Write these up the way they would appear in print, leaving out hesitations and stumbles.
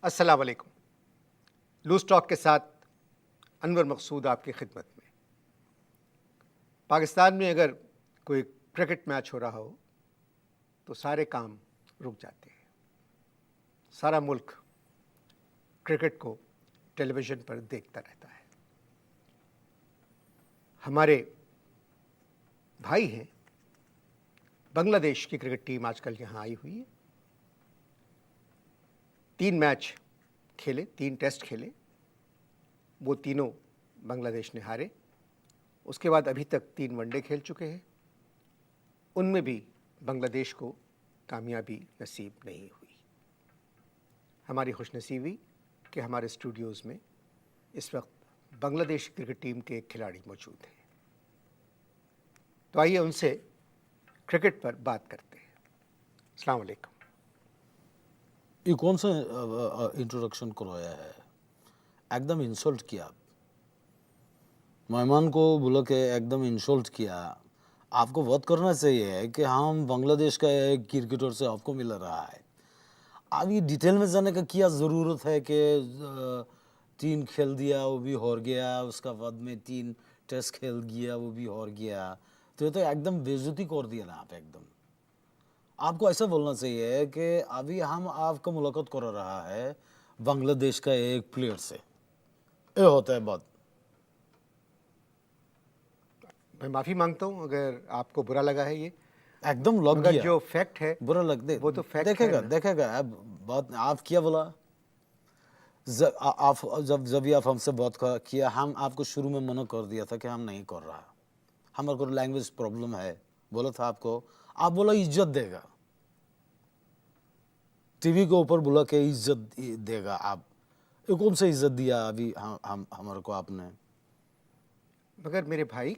अस्सलाम वालेकुम। Loose talk के साथ अनवर मकसूद आपकी खिदमत में। पाकिस्तान में अगर कोई क्रिकेट मैच हो रहा हो तो सारे काम रुक जाते हैं। सारा मुल्क क्रिकेट को टेलीविज़न पर देखता रहता है। हमारे भाई हैं, बांग्लादेश की क्रिकेट टीम आजकल यहाँ आई हुई है। 3 मैच खेले, 3 टेस्ट खेले, वो तीनों बांग्लादेश ने हारे। उसके बाद अभी तक 3 वनडे खेल चुके हैं, उनमें भी बांग्लादेश को कामयाबी नसीब नहीं हुई। हमारी खुशनसीबी कि हमारे स्टूडियोज़ में इस वक्त बांग्लादेश क्रिकेट टीम के एक खिलाड़ी मौजूद हैं। तो आइए उनसे क्रिकेट पर बात करते हैं। अस्सलाम वालेकुम। ये कौन सा इंट्रोडक्शन करवाया है? एकदम इंसल्ट किया। मेहमान को बोला कि एकदम इंसल्ट किया। आपको बात करना चाहिए कि हम बांग्लादेश का एक क्रिकेटर से आपको मिल रहा है। अब ये डिटेल में जाने का क्या ज़रूरत है कि 3 खेल दिया वो भी हार गया, उसका बाद में 3 टेस्ट खेल गया वो भी हार गया, तो ये तो एकदम बेइज्जती कर दिया ना आप एकदम। आपको ऐसा बोलना चाहिए कि अभी हम आपका मुलाकात कर रहा है बांग्लादेश का एक प्लेयर से, ये होता है बात। मैं माफ़ी मांगता हूँ अगर आपको बुरा लगा है ये, एकदम लग मगर गया, जो फैक्ट है बुरा लग दे, वो तो फैक्ट देखेगा है ना। देखेगा। अब बात आप क्या बोला, आप जब भी आप हमसे बात किया, हम आपको शुरू में मना कर दिया था कि हम नहीं कर रहा, हमारे को लैंग्वेज प्रॉब्लम है बोला था आपको। आप बोला इज्जत देगा, टीवी के ऊपर बोला कि इज्जत देगा। आप ये कौन सा इज्जत दिया अभी हम हमारे को आपने? मगर मेरे भाई,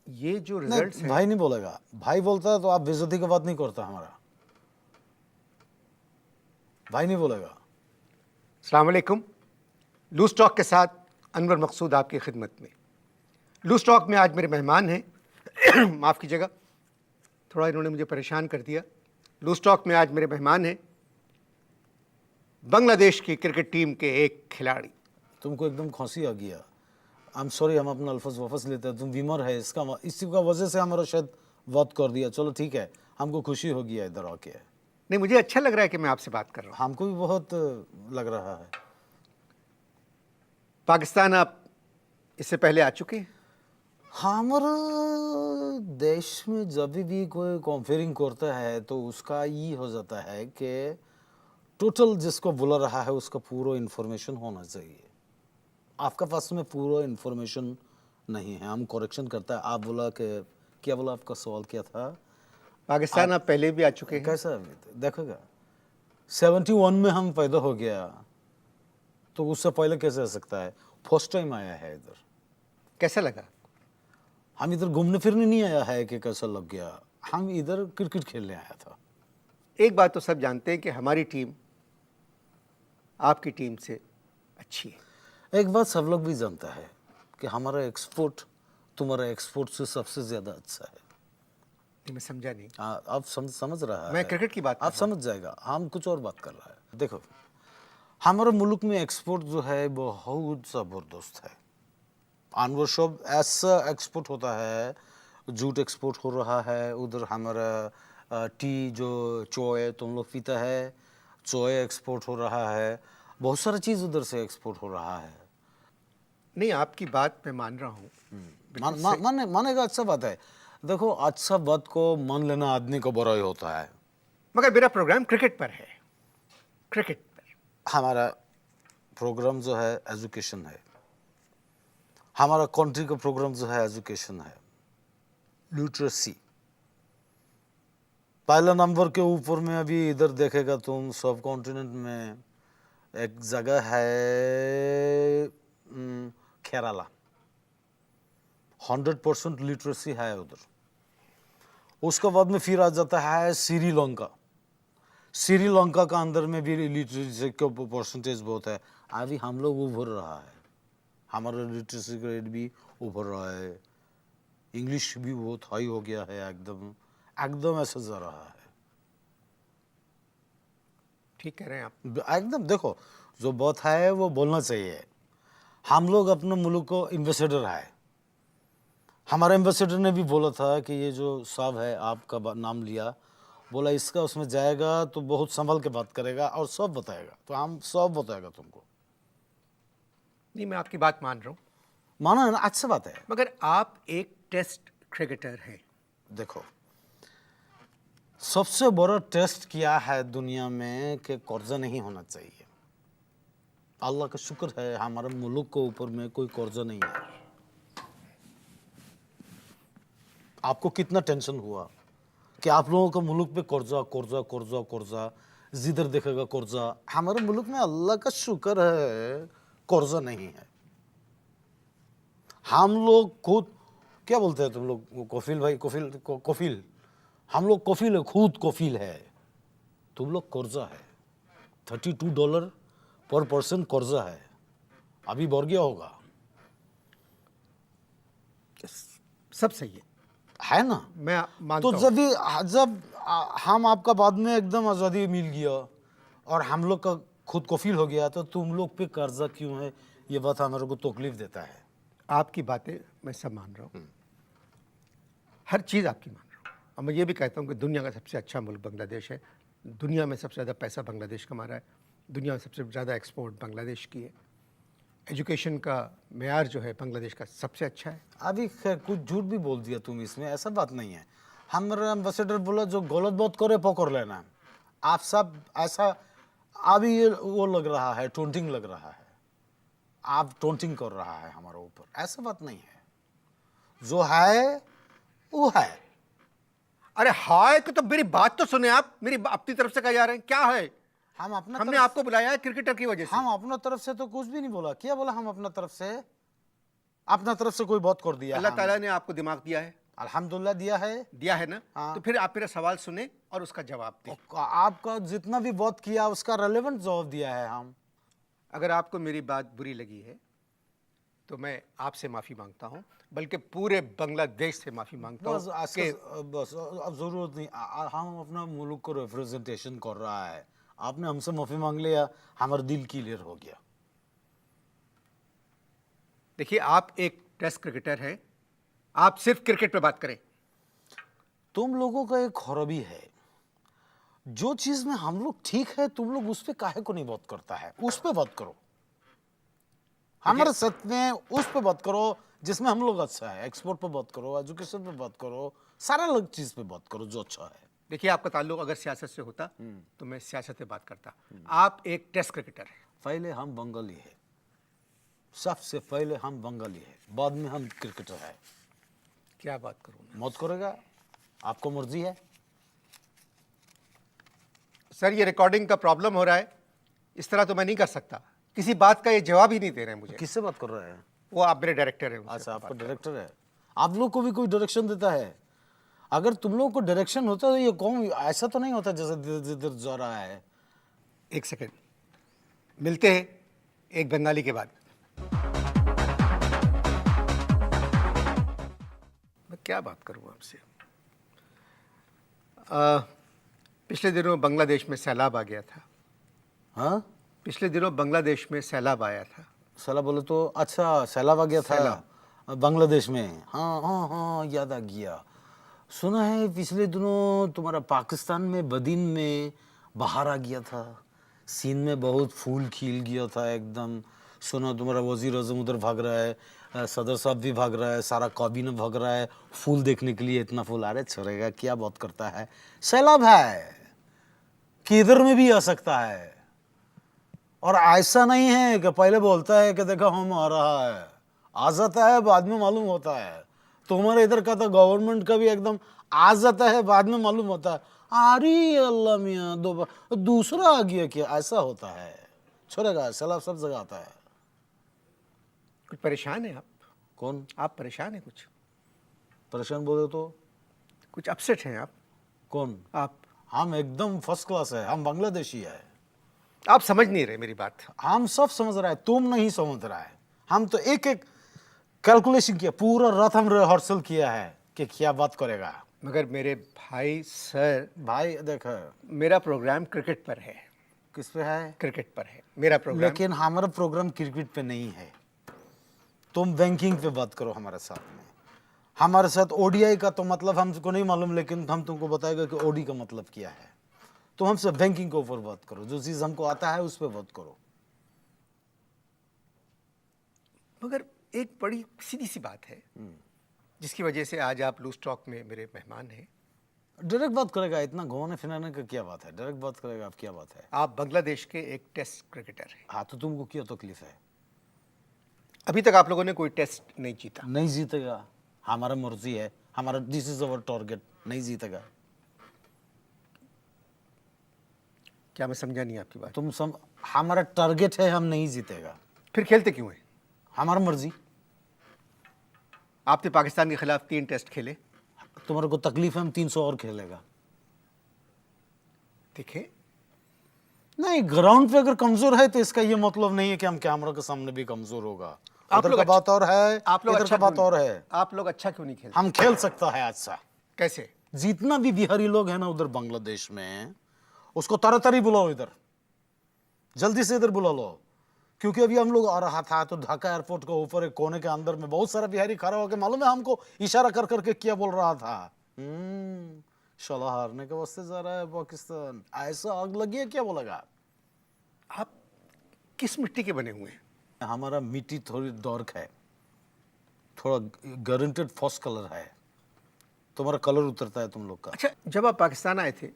ये जो रिजल्ट्स नहीं, हैं, भाई नहीं बोलेगा। भाई बोलता है तो आप बेइज्जती की बात नहीं करता हमारा। भाई नहीं बोलेगा। अस्सलाम वालेकुम। लूज़ टॉक के साथ अनवर मकसूद आपकी खिदमत में। लूज़ टॉक में आज मेरे मेहमान हैं माफ़ कीजिएगा, थोड़ा इन्होंने मुझे परेशान कर दिया। लूज़ टॉक में आज मेरे मेहमान हैं बांग्लादेश की क्रिकेट टीम के एक खिलाड़ी। तुमको एकदम खांसी आ गया। आई एम सॉरी, हम अपना अल्फाज वापस लेते हैं। तुम बीमार है, इसी का वजह से हमारा शायद बात कर दिया। चलो ठीक है, हमको खुशी हो गया इधर आके। नहीं, मुझे अच्छा लग रहा है कि मैं आपसे बात कर रहा हूँ। हमको भी बहुत लग रहा है। पाकिस्तान आप इससे पहले आ चुके हैं? हमारा देश में जब भी कोई कॉन्फेरिंग करता है तो उसका ये हो जाता है कि टोटल जिसको बुला रहा है उसका पूरा इन्फॉर्मेशन होना चाहिए। आपका पास में पूरा इन्फॉर्मेशन नहीं है, हम करेक्शन करता है। आप बोला कि क्या बोला, आपका सवाल क्या था? पाकिस्तान आप पहले भी आ चुके हैं? कैसा देखोगा, 71 में हम पैदा हो गया, तो उससे पहले कैसे आ सकता है? फर्स्ट टाइम आया है इधर। कैसा लगा? हम इधर घूमने फिरने नहीं आया है कि कैसा लग गया, हम इधर क्रिकेट खेलने आया था। एक बात तो सब जानते हैं कि हमारी टीम आपकी टीम से अच्छी है। एक बात सब लोग भी जानता है कि हमारा एक्सपोर्ट तुम्हारा एक्सपोर्ट से सबसे ज़्यादा अच्छा है। मैं समझा नहीं। आप समझ रहा है? मैं क्रिकेट की बात कर आप रहा हूँ। समझ जाएगा, हम कुछ और बात कर रहा है। देखो, हमारे मुल्क में एक्सपोर्ट जो है बहुत ज़बरदस्त है। अनवर शॉप ऐसा एक्सपोर्ट होता है, जूट एक्सपोर्ट हो रहा है उधर। हमारा टी जो चोय तुम लोग पीता है, चोय एक्सपोर्ट हो रहा है। बहुत सारा चीज़ उधर से एक्सपोर्ट हो रहा है। नहीं, आपकी बात मैं मान रहा हूँ। बिल्कुल सही। मानेगा, अच्छा बात है। देखो, अच्छा बात को मान लेना आदमी को बड़ा ही होता है। मगर मेरा प्रोग्राम क्रिकेट पर है, क्रिकेट पर। हमारा प्रोग्राम जो है एजुकेशन है, हमारा कंट्री का प्रोग्राम जो है एजुकेशन है, लिटरेसी। पहला नंबर के ऊपर में अभी इधर देखेगा तुम, सब कॉन्टिनेंट में एक जगह है केरला, 100% लिटरेसी है उधर। उसके बाद में फिर आ जाता है श्रीलंका। श्रीलंका का अंदर में भी लिटरेसी का परसेंटेज बहुत है। अभी हम लोग उभर रहा है, हमारा लिटरेसी रेट भी उभर रहा है। इंग्लिश भी बहुत हाई हो गया है, एकदम एकदम ऐसा जा रहा है। ठीक कह रहे हैं आप। एकदम देखो, जो बात है वो बोलना चाहिए। हम लोग अपने मुल्क को एम्बेसडर है। हमारे एम्बेसडर ने भी बोला था कि ये जो साहब है, आपका नाम लिया, बोला इसका उसमें जाएगा तो बहुत संभल के बात करेगा और सब बताएगा। तो हम सब बताएगा तुमको। नहीं, मैं आपकी बात मान रहा हूँ, माना है ना, अच्छी बात है। मगर आप एक टेस्ट क्रिकेटर हैं। देखो, सबसे बड़ा टेस्ट किया है दुनिया में कि कर्जा नहीं होना चाहिए। अल्लाह का शुक्र है हमारे मुल्क के ऊपर में कोई कर्जा नहीं है। आपको कितना टेंशन हुआ कि आप लोगों का मुल्क पे कर्जा कर्जा कर्जा कर्जा, जिधर देखेगा कर्जा। हमारे मुल्क में अल्लाह का शुक्र है कर्जा नहीं है। हम लोग खुद, क्या बोलते हैं तुम लोग, कफील भाई, कफील, हम लोग कफील है, खुद कफील है। तुम लोग कर्जा है, $32 पर पर्सन कर्जा है। अभी बढ़ गया होगा, सब सही है ना। मैं मानता तो हूँ। जब हम आपका बाद में एकदम आज़ादी मिल गया और हम लोग का खुद कफील हो गया, तो तुम लोग पे कर्जा क्यों है, ये बात हमारे को तकलीफ देता है। आपकी बातें मैं सब मान रहा हूँ, हर चीज़ आपकी मान रहा हूँ। और मैं ये भी कहता हूँ कि दुनिया का सबसे अच्छा मुल्क बांग्लादेश है। दुनिया में सबसे ज़्यादा पैसा बांग्लादेश कमा रहा है। दुनिया में सबसे ज़्यादा एक्सपोर्ट बांग्लादेश की है। एजुकेशन का मेयार जो है बांग्लादेश का सबसे अच्छा है। अभी खैर कुछ झूठ भी बोल दिया तुम इसमें, ऐसा बात नहीं है। हमारा एम्बेसडर बोला जो गलत बात करे पकड़ लेना। आप सब ऐसा, अभी ये वो लग रहा है, टोंटिंग लग रहा है, आप टोंटिंग कर रहा है हमारे ऊपर, ऐसा बात नहीं है। जो है वो है। अरे हाय कि तो मेरी बात तो सुने आप। मेरी अपनी तरफ से कहा जा रहे हैं क्या है? हम अपना हमने आपको बुलाया है क्रिकेटर की वजह से। हम अपना तरफ से तो कुछ भी नहीं बोला। क्या बोला हम अपना तरफ से? अपना तरफ से कोई बात कर दिया? अल्लाह ताला ने आपको दिमाग दिया है, अल्हम्दुलिल्लाह दिया है ना? हाँ। तो फिर आप मेरा सवाल सुने और उसका जवाब दें। आपका जितना भी बात किया उसका रेलेवेंट जवाब दिया है हम। अगर आपको मेरी बात बुरी लगी है तो मैं आपसे माफ़ी मांगता हूँ, बल्कि पूरे बांग्लादेश से माफ़ी मांगता बस हूँ आज कि बस अब जरूरत नहीं। हम अपना मुल्क को रिप्रेजेंटेशन कर रहा है। आपने हमसे माफी मांग लिया, हमारा दिल क्लियर हो गया। देखिए, आप एक टेस्ट क्रिकेटर हैं, आप सिर्फ क्रिकेट पे बात करें। तुम लोगों का एक खराबी है, जो चीज में हम लोग ठीक है तुम लोग उस पे काहे को नहीं बात करता है। उस पे बात करो, हमारे साथ में उस पे बात करो जिसमें हम लोग अच्छा है। एक्सपोर्ट पे बात करो, एजुकेशन पे बात करो, सारा अलग चीज पे बात करो जो अच्छा है। देखिए, आपका ताल्लुक अगर सियासत से होता तो मैं सियासत पे बात करता। आप एक टेस्ट क्रिकेटर हैं। पहले हम बंगाली है, सबसे पहले हम बंगाली है, बाद में हम क्रिकेटर है। क्या बात करूँ मैं? मौत करेगा, आपको मर्जी है। सर, ये रिकॉर्डिंग का प्रॉब्लम हो रहा है, इस तरह तो मैं नहीं कर सकता। किसी बात का ये जवाब ही नहीं दे रहे हैं मुझे। किससे बात कर रहे हैं? वो आप मेरे डायरेक्टर हैं, उनसे अच्छा, बात आपका कर। डायरेक्टर है। आप लोग को भी कोई डायरेक्शन देता है? अगर तुम लोगों को डायरेक्शन होता तो ये कौन, ऐसा तो नहीं होता जैसे जिधर जा रहा है। एक सेकंड, मिलते हैं एक बंगाली के बाद। मैं क्या बात करूं आपसे? पिछले दिनों बांग्लादेश में सैलाब आ गया था। हाँ, पिछले दिनों बांग्लादेश में सैलाब आया था। सैलाब बोले तो अच्छा, सैलाब आ गया था सैलाब। बांग्लादेश में। हाँ हाँ हाँ, याद आ गया। सुना है पिछले दिनों तुम्हारा पाकिस्तान में बदीन में बाहर आ गया था, सीन में बहुत फूल खिल गया था एकदम। सुना तुम्हारा वजीर आजम उधर भाग रहा है, सदर साहब भी भाग रहा है, सारा काबीना भाग रहा है फूल देखने के लिए। इतना फूल, अरे छोड़ेगा, क्या बात करता है। सैलाब है, किधर में भी आ सकता है। और ऐसा नहीं है कि पहले बोलता है कि देखो हम आ रहा है, आ जाता है बाद में मालूम होता है। तुम्हारे इधर का तो गवर्नमेंट का भी एकदम आ जाता है बाद में मालूम होता है। अरे अल्लाह मियाँ, दूसरा आ गया क्या, ऐसा होता है। छोड़ेगा, सैलाब सब जगह आता है। कुछ परेशान है आप? कौन आप परेशान हैं कुछ? परेशान बोले तो? कुछ अपसेट हैं आप? कौन? आप हम एकदम फर्स्ट क्लास है, हम बांग्लादेशी है। आप समझ नहीं रहे मेरी बात। हम सब समझ रहा है, तुम नहीं समझ रहा है। हम तो एक एक कैलकुलेशन किया, पूरा रात हम रिहर्सल किया है कि क्या बात करेगा। मगर मेरे भाई, सर, भाई देख, मेरा प्रोग्राम क्रिकेट पर है। किस पे है? क्रिकेट पर है मेरा प्रोग्राम। लेकिन हमारा प्रोग्राम क्रिकेट पे नहीं है। तुम बैंकिंग पे बात करो हमारे साथ में। हमारे साथ ओडीआई का तो मतलब हमको नहीं मालूम, लेकिन हम तुमको बताएगा कि ओडी का मतलब क्या है। तो हमसे बैंकिंग के ऊपर बात करो, जो चीज हमको आता है उस पर बात करो। मगर एक बड़ी सीधी सी बात है जिसकी वजह से आज आप लूज टॉक में मेरे मेहमान हैं। डायरेक्ट बात करेगा, इतना घुमाने फिराने का क्या बात है? डायरेक्ट बात करेगा, आप क्या बात है? आप बांग्लादेश के एक टेस्ट क्रिकेटर हैं। हाँ, तो तुमको क्या तकलीफ है? अभी तक आप लोगों ने कोई टेस्ट नहीं जीता। नहीं जीतेगा, हमारा मर्जी है, हमारा दिस इज अवर टारगेट। नहीं जीतेगा। क्या मैं समझा नहीं आपकी बात? हमारा टारगेट है, हम नहीं जीतेगा। फिर खेलते क्यों हैं? हमारा मर्जी। आपने पाकिस्तान के खिलाफ 3 टेस्ट खेले। तुम्हारे को तकलीफ है, हम 300 और खेलेगा। देखें, नहीं, ग्राउंड पे अगर कमजोर है तो इसका ये मतलब नहीं है कि हम कैमरा के सामने भी कमजोर होगा। आप उधर लोग का बात और है, आप लोग इधर अच्छा का बात क्यों और नहीं- है। आप लोग अच्छा क्यों नहीं खेलते? हम खेल सकता है अच्छा। कैसे? जितना भी बिहारी लोग हैं ना उधर बांग्लादेश में, उसको ताड़ाताड़ी बुलाओ इधर, जल्दी से इधर बुला लो। क्योंकि अभी हम लोग आ रहा था तो ढाका एयरपोर्ट के ऊपर एक कोने के अंदर में बहुत सारा बिहारी खड़ा होकर, मालूम है हमको इशारा कर करके क्या बोल रहा था? शाला हारने के वास्ते जा रहा है पाकिस्तान, ऐसा आग लगी है, क्या बोलेगा? आप किस मिट्टी के बने हुए हैं? हमारा मिट्टी थोड़ी डार्क है, थोड़ा गारंटेड फॉस कलर है। तुम्हारा कलर उतरता है तुम लोग का। अच्छा, जब आप पाकिस्तान आए थे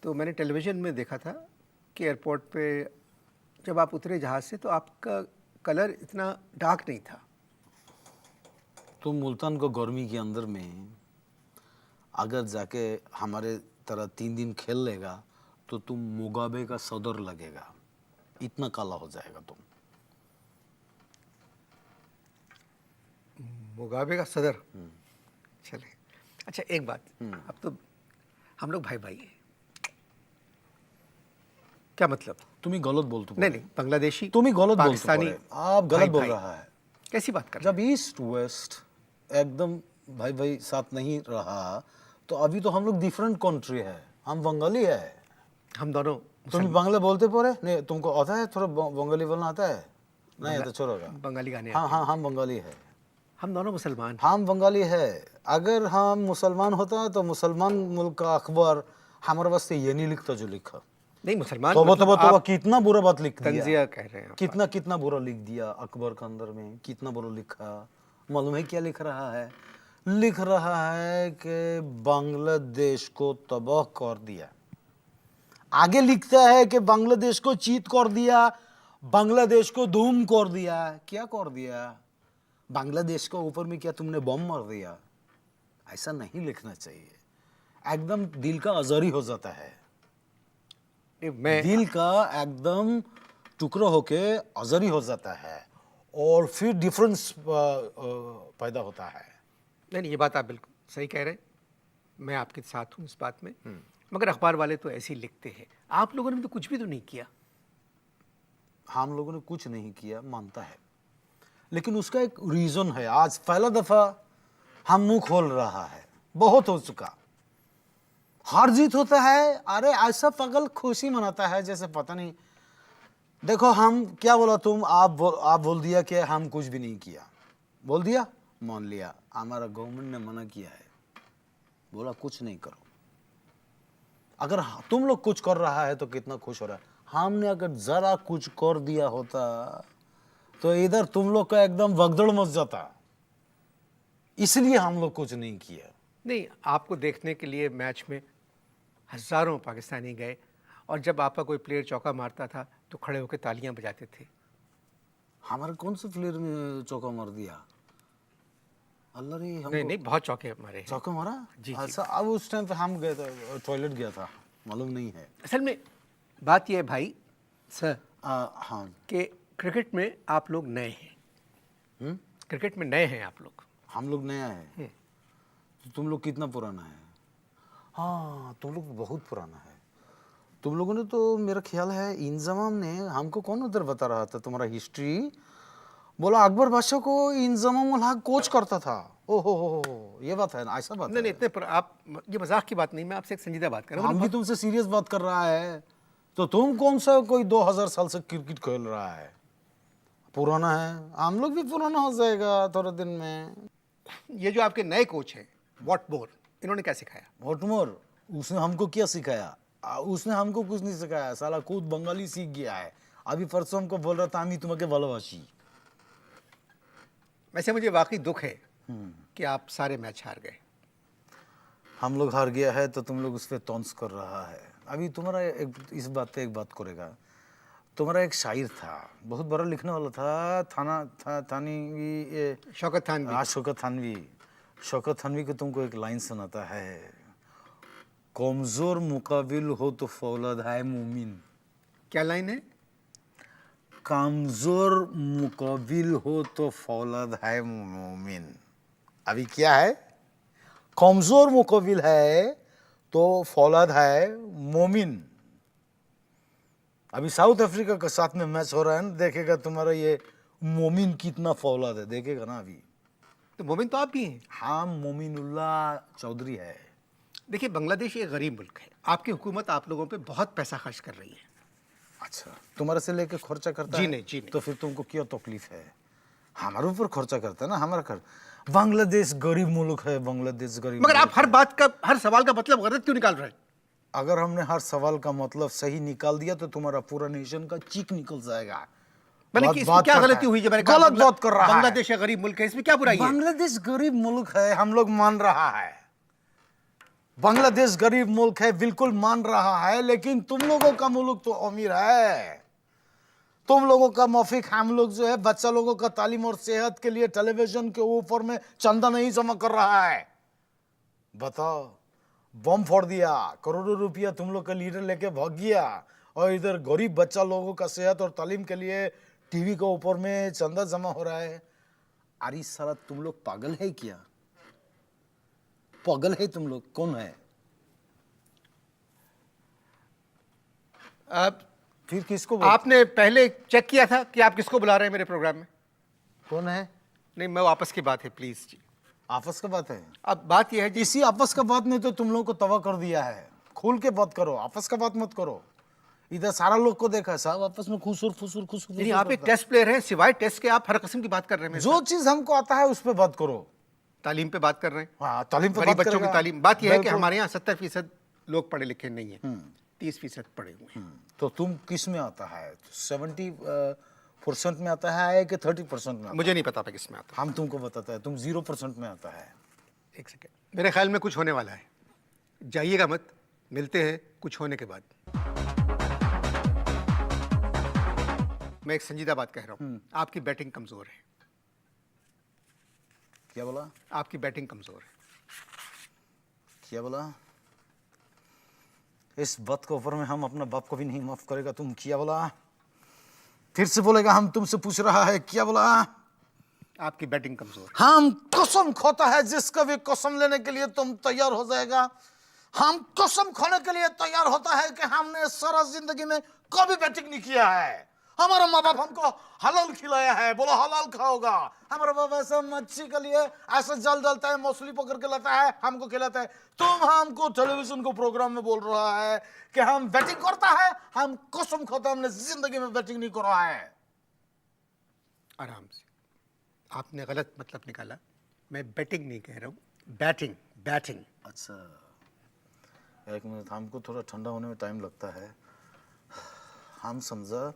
तो मैंने टेलीविजन में देखा था कि एयरपोर्ट पे जब आप उतरे जहाज से तो आपका कलर इतना डार्क नहीं था। तुम मुल्तान को गर्मी के अंदर में अगर जाके हमारे तरह 3 दिन खेल लेगा तो तुम मुगाबे का सदर लगेगा, इतना काला हो जाएगा तुम। मुगाबे का सदर। चले, अच्छा एक बात, अब तो हम लोग भाई भाई हैं। क्या मतलब? तुम ही गलत बोलते नहीं नहीं, बांग्लादेशी तुम ही गलत पाकिस्तानी बोलते, आप गलत भाई बोल भाई। रहा है। कैसी बात कर रहे जब ईस्ट वेस्ट एकदम भाई भाई साथ नहीं रहा तो अभी तो हम लोग डिफरेंट कंट्री है। हम बंगाली है। हैं? हम दोनों तुम बांग्ला बोलते पड़े नहीं? तुमको आता है थोड़ा बंगाली बोलना आता है? नहीं तो छोड़ोगा। बंगाली गाने हाँ आते हैं। हाँ, हम बंगाली है। हम दोनों मुसलमान हैं। हम बंगाली है। अगर हम मुसलमान होता तो मुसलमान मुल्क का अखबार हमारे वास्ते ये नहीं लिखता जो लिखा। नहीं मुसलमान तोबा मतलब तोबा तोबा, आप कितना बुरा बात लिख दिया। तंजिया कह रहे हैं आप। कितना कितना बुरा लिख दिया अकबर के अंदर में, कितना बुरा लिखा। मालूम है क्या लिख रहा है? लिख रहा है कि बांग्लादेश को तबाह कर दिया। आगे लिखता है कि बांग्लादेश को चीत कर दिया, बांग्लादेश को धूम कर दिया। क्या कर दिया? बांग्लादेश के ऊपर में क्या तुमने बम मार दिया? ऐसा नहीं लिखना चाहिए। एकदम दिल का आजारी हो जाता है। नहीं, मैं दिल का एकदम टुकड़ा होके आजारी हो जाता है और फिर डिफरेंस पैदा होता है। नहीं, ये बात आप बिल्कुल सही कह रहे हैं। मैं आपके साथ हूँ इस बात में। मगर अखबार वाले तो ऐसे ही लिखते हैं। आप लोगों ने तो कुछ भी तो नहीं किया। हम लोगों ने कुछ नहीं किया मानता है, लेकिन उसका एक रीजन है। आज पहला दफा हम मुंह खोल रहा है, बहुत हो चुका। हार जीत होता है, अरे ऐसा पागल खुशी मनाता है जैसे पता नहीं। देखो हम क्या बोला, तुम आप बोल दिया कि हम कुछ भी नहीं किया। बोल दिया, मान लिया। हमारा गवर्नमेंट ने मना किया है, बोला कुछ नहीं करो। अगर तुम लोग कुछ कर रहा है तो कितना खुश हो रहा है। हमने अगर जरा कुछ कर दिया होता तो इधर तुम लोग का एकदम भगदड़ मच जाता। इसलिए हम लोग कुछ नहीं किया। नहीं, आपको देखने के लिए मैच में हज़ारों पाकिस्तानी गए और जब आपका कोई प्लेयर चौका मारता था तो खड़े होकर तालियां बजाते थे। हमारे कौन से प्लेयर ने चौका मार दिया? अल्लाह रे, नहीं हमको नहीं, बहुत चौके मारे हैं। चौका मारा? जी, जी। अच्छा, अब उस टाइम पे हम गए थे, टॉयलेट गया था, मालूम नहीं है। असल में बात यह है भाई सर हाँ। कि क्रिकेट में आप लोग नए हैं। क्रिकेट में नए हैं आप लोग। हम लोग नया है तो तुम लोग कितना पुराना है? हाँ, तुम लोग बहुत पुराना है। तुम लोगों ने तो मेरा ख्याल है इंजमाम ने हमको, कौन उधर बता रहा था तुम्हारा हिस्ट्री, बोला अकबर बादशाह को इंजमाम उल हक कोच करता था। ओहो हो, ये बात है ना? ऐसा बात नहीं नहीं, है? इतने पर आप, ये मजाक की बात नहीं, मैं आपसे एक संजीदा बात कर रहा हूँ। हम भी तुमसे सीरियस बात कर रहा है। तो तुम कौन सा कोई 2000 साल से क्रिकेट खेल रहा है? पुराना है, हम लोग भी पुराना हो जाएगा थोड़े दिन में। ये जो आपके नए कोच हैं वॉटमोर, इन्होंने क्या सिखाया? वॉटमोर, उसने हमको क्या सिखाया? उसने हमको कुछ नहीं सिखाया, साला खुद बंगाली सीख गया है। अभी परसों हमको बोल रहा था আমি তোমাকে ভালোবাসি। वैसे मुझे वाकई दुख है कि आप सारे मैच हार गए। हम लोग हार गया है तो तुम लोग उस पर तौंस कर रहा है। अभी तुम्हारा एक इस बात पे एक बात करेगा, तुम्हारा एक शायर था, बहुत बड़ा लिखने वाला था, थानवी, ये शौकत थानवी। हाँ, शौकत थानवी को तुमको एक लाइन सुनाता है, कमजोर मुकाबिल हो तो फौलाद है मोमिन। क्या लाइन है? कमजोर मुकाबिल हो तो फौलाद है मोमिन। अभी क्या है? कमजोर मुकाबिल है तो फौलाद है मोमिन। अभी साउथ अफ्रीका के साथ में मैच हो रहा है ना, देखेगा तुम्हारा ये मोमिन कितना फौलाद है, देखेगा ना अभी। तो मोमिन तो आप भी हैं। हाँ, मोमिनुल्लाह चौधरी है। देखिए, बांग्लादेश एक गरीब मुल्क है, आपकी हुकूमत आप लोगों पे बहुत पैसा खर्च कर रही है। अच्छा, तुम्हारे से लेके खर्चा करता जी है? नहीं, जी नहीं। तो फिर तुमको क्या तकलीफ है? हमारे ऊपर खर्चा करता है ना, हमारा खर्च। बांग्लादेश गरीब मुल्क है, बांग्लादेश गरीब मगर आप मुल्क हर है। बात का, हर सवाल का मतलब गलत क्यों निकाल रहे हैं? अगर हमने हर सवाल का मतलब सही निकाल दिया तो तुम्हारा पूरा नेशन का चीक निकल जाएगा। मैंने बात- कि इसमें बात क्या करता गलती है। हुई जब मैंने कहा गलत बात कर रहा है। बांग्लादेश एक गरीब मुल्क है, इसमें क्या बुराई है? बांग्लादेश गरीब मुल्क है, हम लोग मान रहा है। बांग्लादेश गरीब मुल्क है, बिल्कुल मान रहा है, लेकिन तुम लोगों का मुल्क तो अमीर है। तुम लोगों का मौफिक हम लोग जो है बच्चा लोगों का तालीम और सेहत के लिए टेलीविजन के ऊपर में चंदा नहीं जमा कर रहा है। बताओ, बम फोड़ दिया, करोड़ों रुपया तुम लोग का लीडर लेके भाग गया, और इधर गरीब बच्चा लोगों का सेहत और तालीम के लिए टीवी के ऊपर में चंदा जमा हो रहा है। अरे साला, तुम लोग पागल है क्या? पागल है तुम लोग? कौन है? आप फिर किसको आपने पहले चेक किया था कि आप किसको बुला रहे हैं मेरे प्रोग्राम में? कौन है? नहीं, मैं वापस की बात है, प्लीज जी। आपस का बात है। अब बात यह है जी, इसी आपस का बात ने तो तुम लोग को तबाह कर दिया है। खुल के बात करो, आपस का बात मत करो। इधर सारा लोग को देखा है, सब आपस में खुसुर फुसुर खुसुर यानी आप एक टेस्ट प्लेयर हैं, सिवाय टेस्ट के आप हर किस्म की बात कर रहे हैं मेरे जो चीज हमको आता है उस पे बात करो। साथ। तालीम पे बात कर रहे हैं, हाँ, तालीम पे गरीब बात बच्चों की करेगा। तालीम। बात यह है कि बिल्कुल। हमारे यहाँ 70% लोग पढ़े लिखे नहीं है, 30% पढ़े हुए हैं। तो तुम किस में आता है? 70% में आता है कि 30% में आता मुझे नहीं पता था किसमें आता है? हम तुमको बताता है, तुम 0% में आता है। है। एक सेकेंड, मेरे ख्याल में कुछ होने वाला है, जाइएगा मत, मिलते हैं कुछ होने के बाद। मैं एक संजीदा बात कह रहा हूँ, आपकी बैटिंग कमजोर है। क्या बोला? आपकी बैटिंग कमजोर है। क्या बोला? इस बात के ऊपर में हम अपना बाप को भी नहीं माफ करेगा। तुम क्या बोला? फिर से बोलेगा, हम तुमसे पूछ रहा है, क्या बोला? आपकी बैटिंग कमजोर है। हम कसम खाता है, जिसका भी कसम लेने के लिए तुम तैयार हो जाएगा। हम कसम खाने के लिए तैयार होता है कि हमने सारा जिंदगी में कभी बैटिंग नहीं किया है। हमारा माँ बाप हमको हलाल खिलाया है, बोलो हलाल खाओगा। हमारा बाप ऐसा मच्छी के लिए ऐसा जाल डालता है, मछली पकड़ के लाता है, हमको खिलाता है। तुम हमको टेलीविजन को प्रोग्राम में बोल रहा है कि हम बैटिंग करता है। हम कसम खाता, हमने जिंदगी में बैटिंग नहीं करा है। आराम से, आपने गलत मतलब निकाला। मैं बैटिंग नहीं कह रहा हूँ, बैटिंग, बैटिंग। अच्छा, एक मिनट, हमको थोड़ा ठंडा होने में टाइम लगता है। हम समझा,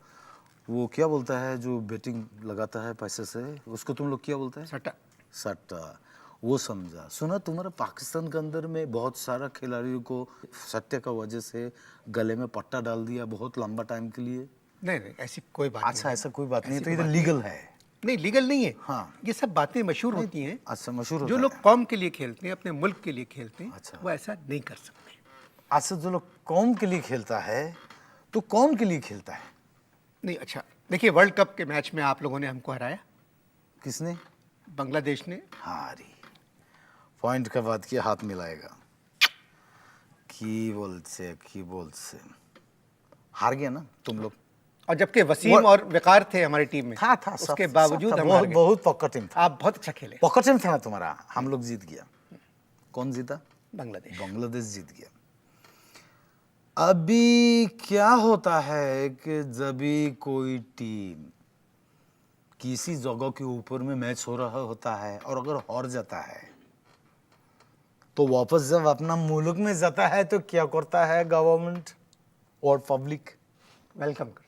वो क्या बोलता है जो बैटिंग लगाता है पैसे से, उसको तुम लोग क्या बोलते हैं? सट्टा। सट्टा, वो समझा। सुना, तुम्हारा पाकिस्तान के अंदर में बहुत सारा खिलाड़ियों को सट्टे का वजह से गले में पट्टा डाल दिया बहुत लंबा टाइम के लिए। नहीं नहीं, ऐसी कोई बात अच्छा, नहीं। ऐसा कोई बात नहीं है, ऐसी तो कोई इधर बात लीगल है। नहीं, लीगल नहीं है। हाँ। ये सब बातें मशहूर होती हैं। अच्छा, मशहूर जो होता लोग है। कौम के लिए खेलते हैं, अपने मुल्क के लिए खेलते हैं, अच्छा। वो ऐसा नहीं कर सकते। अच्छा, जो लोग कौम के लिए खेलता है तो कौन के लिए खेलता है? नहीं, अच्छा देखिए, वर्ल्ड कप के मैच में आप लोगों ने हमको हराया, किसने? बांग्लादेश ने। हारी। पॉइंट का बात किया, हाथ मिलाएगा। की बोलছে हार गया ना तुम लोग। और जबकि वसीम और विकार थे हमारी टीम में, था उसके बावजूद हम हार बहुत गए। बहुत पक्का टीम था। आप बहुत अच्छा खेले। पक्का टीम था ना तुम्हारा, हम लोग जीत गया। कौन जीता? बांग्लादेश। बांग्लादेश जीत गया। अभी क्या होता है कि जब भी कोई टीम किसी जगह के ऊपर में मैच हो रहा होता है और अगर हार जाता है तो वापस जब अपना मुल्क में जाता है तो क्या करता है गवर्नमेंट और पब्लिक? वेलकम कर,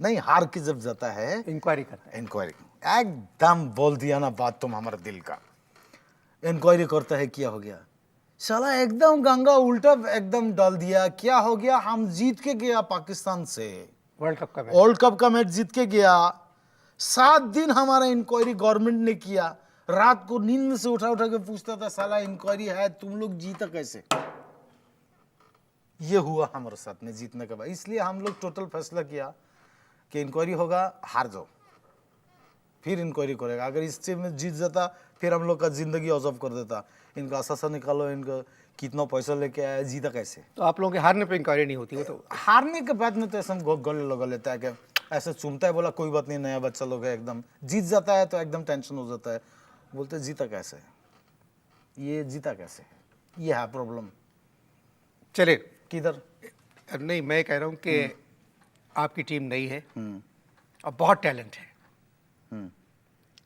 नहीं, हार के जब जाता है इंक्वायरी करता है। इंक्वायरी, एकदम बोल दिया ना बात तुम हमारे दिल का। इंक्वायरी करता है, क्या हो गया साला, एकदम गंगा उल्टा एकदम डाल दिया, क्या हो गया, हम जीत के गया पाकिस्तान से, वर्ल्ड कप का मैच। वर्ल्ड कप का मैच जीत के गया। 7 दिन हमारा इंक्वायरी गवर्नमेंट ने किया, रात को नींद में से उठा उठा के पूछता था साला इंक्वायरी है, तुम लोग जीता कैसे? ये हुआ हमारे साथ में जीतने के बाद। इसलिए हम लोग टोटल फैसला किया कि इंक्वायरी होगा, हार जाओ फिर इंक्वायरी करेगा, अगर इस चीज में जीत जाता फिर हम लोग का जिंदगी अजब कर देता, इनका असासा निकालो, इनका कितना पैसा लेके आया, जीता कैसे? तो आप लोगों के हारने पे इंक्वायरी नहीं होती? वो तो हारने के बाद में तो ऐसा गले लगा लेता है कि ऐसे चुमता है, बोला कोई बात नहीं, नया बच्चा लोग है, एकदम जीत जाता है तो एकदम टेंशन हो जाता है, बोलते जीता कैसे, ये जीता कैसे, ये है प्रॉब्लम। चले, किधर? नहीं मैं कह रहा हूँ कि आपकी टीम नई है और बहुत टैलेंट है।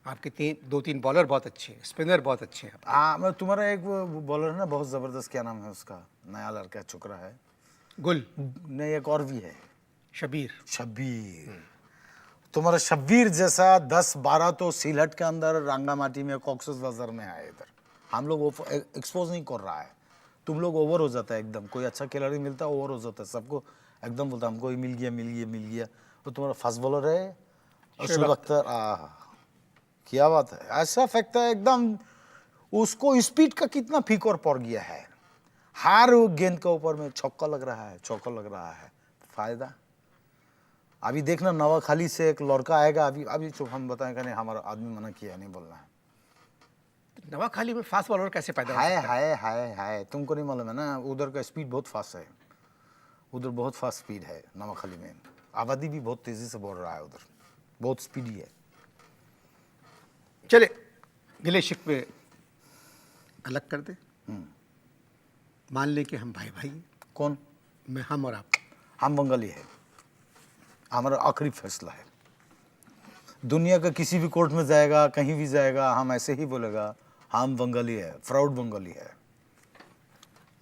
आपके 2-3 बॉलर बहुत अच्छे हैं, स्पिनर बहुत अच्छे हैं। मैं तुम्हारा एक बॉलर है ना बहुत जबरदस्त, क्या नाम है उसका, नया लड़का चुक रहा है, गुल, नहीं एक और भी है, शबीर। शब्बीर। तुम्हारा शब्बीर जैसा 10-12 तो सिलहट के अंदर रंगामाटी में कॉक्सेस बाजार में है, इधर हम लोग एक्सपोज नहीं कर रहा है, तुम लोग ओवर हो जाता है एकदम, कोई अच्छा खिलाड़ी मिलता है ओवर हो जाता है, सबको एकदम बोलता हमको ही मिल गया मिल गया मिल गया। तो तुम्हारा फास्ट बॉलर है शुएब अख्तर, क्या बात है, ऐसा फेंकता है एकदम, उसको स्पीड का कितना फिकर पड़ गया है, हर गेंद के ऊपर में छक्का लग रहा है, चौका लग रहा है, फायदा। अभी देखना नवाखाली से एक लड़का आएगा, अभी अभी चुप, हम बताएंगे नहीं, हमारा आदमी मना किया नहीं बोलना है। नवाखाली में फास्ट बॉलर कैसे पैदा हो सकता है? हाय तुमको नहीं मालूम है ना, उधर का स्पीड बहुत फास्ट है, उधर बहुत फास्ट स्पीड है नवाखाली में, आबादी भी बहुत तेजी से बढ़ रहा है उधर, बहुत स्पीडी है। चले, गिले शिकवे अलग कर दे, मान ले कि हम भाई भाई हैं। कौन? मैं, हम और आप। हम बंगाली है, हमारा आखिरी फैसला है, दुनिया का किसी भी कोर्ट में जाएगा, कहीं भी जाएगा, हम ऐसे ही बोलेगा हम बंगाली है, प्राउड बंगाली है।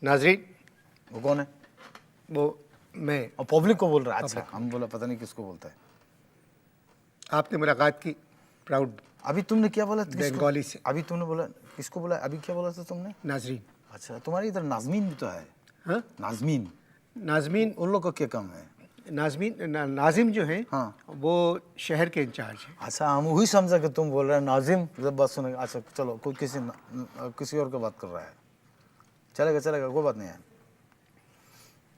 नाजरीन, वो कौन है? वो मैं। और पब्लिक को बोल रहा है, अच्छा हम बोला पता नहीं किसको बोलता है। आपने मुलाकात की प्राउड अभी तुमने क्या बोला? बंगाली से। अभी तुमने बोला किसको बोला? अभी क्या बोला था तुमने? नाजरीन। अच्छा, तुम्हारे इधर नाजमीन भी तो है। हाँ, नाजमीन, नाजमीन। उन लोग का क्या काम है? नाजिम जो हैं, हाँ, वो शहर के इंचार्ज हैं। अच्छा, हम वही समझा कि तुम बोल रहे हैं नाजिम, जब बात सुनेगा। अच्छा चलो, कोई किसी और का बात कर रहा है, चलेगा कोई बात नहीं है।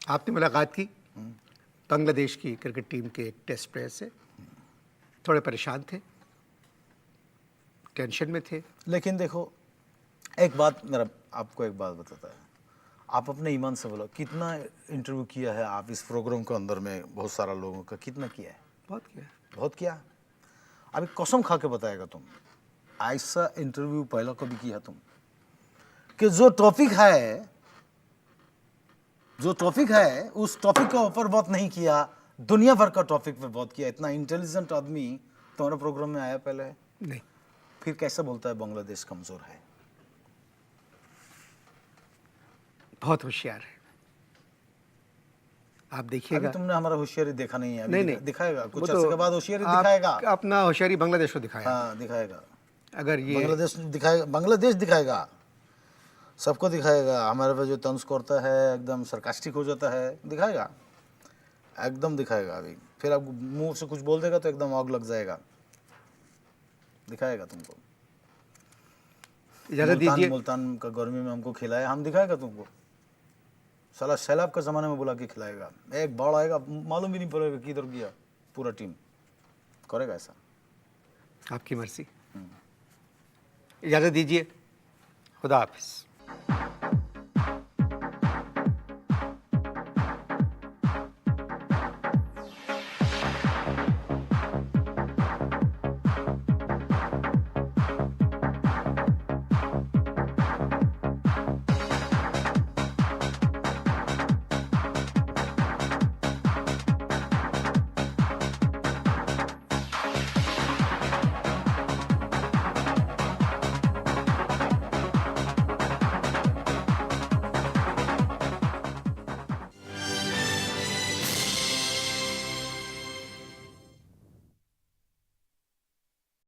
आपने मुलाकात की बांग्लादेश की क्रिकेट टीम के एक टेस्ट प्लेयर से, थोड़े परेशान थे, टेंशन में थे। लेकिन देखो एक बात, मेरा आपको एक बात बताता है, आप अपने ईमान से बोलो, कितना इंटरव्यू किया है आप इस प्रोग्राम के अंदर में, बहुत सारा लोगों का, कितना किया है? बहुत किया। बहुत किया। अभी कसम खा के बताएगा तुम, ऐसा इंटरव्यू पहला कभी किया तुम कि जो टॉपिक है उस टॉपिक के ऊपर बात नहीं किया, दुनिया भर का टॉपिक पे बात किया। इतना इंटेलिजेंट आदमी तुम्हारे प्रोग्राम में आया पहले? नहीं। फिर कैसे बोलता है बांग्लादेश कमजोर है? बहुत होशियार है, आप देखिएगा। अभी तुमने हमारा होशियारी देखा नहीं है, नहीं, दिखाएगा कुछ वो अर्से के बाद होशियारी दिखाएगा। अपना होशियारी बांग्लादेश को दिखाया। हाँ दिखाएगा, अगर ये बांग्लादेश दिखाएगा, सबको दिखाएगा। हमारे पे जो तंज करता है, एकदम सरकास्टिक हो जाता है, दिखाएगा, एकदम दिखाएगा। अभी फिर आप मुंह से कुछ बोल देगा तो एकदम आग लग जाएगा, दिखाएगा तुमको। इजाज़त दीजिए। मुल्तान का गर्मी में हमको खिलाया, हम दिखाएगा तुमको। साला सैलाब का ज़माने में बुला के खिलाएगा, एक बाढ़ आएगा मालूम भी नहीं पड़ेगा किधर गया, पूरा टीम करेगा ऐसा। आपकी मर्जी। इजाज़त दीजिए, खुदा हाफिज़।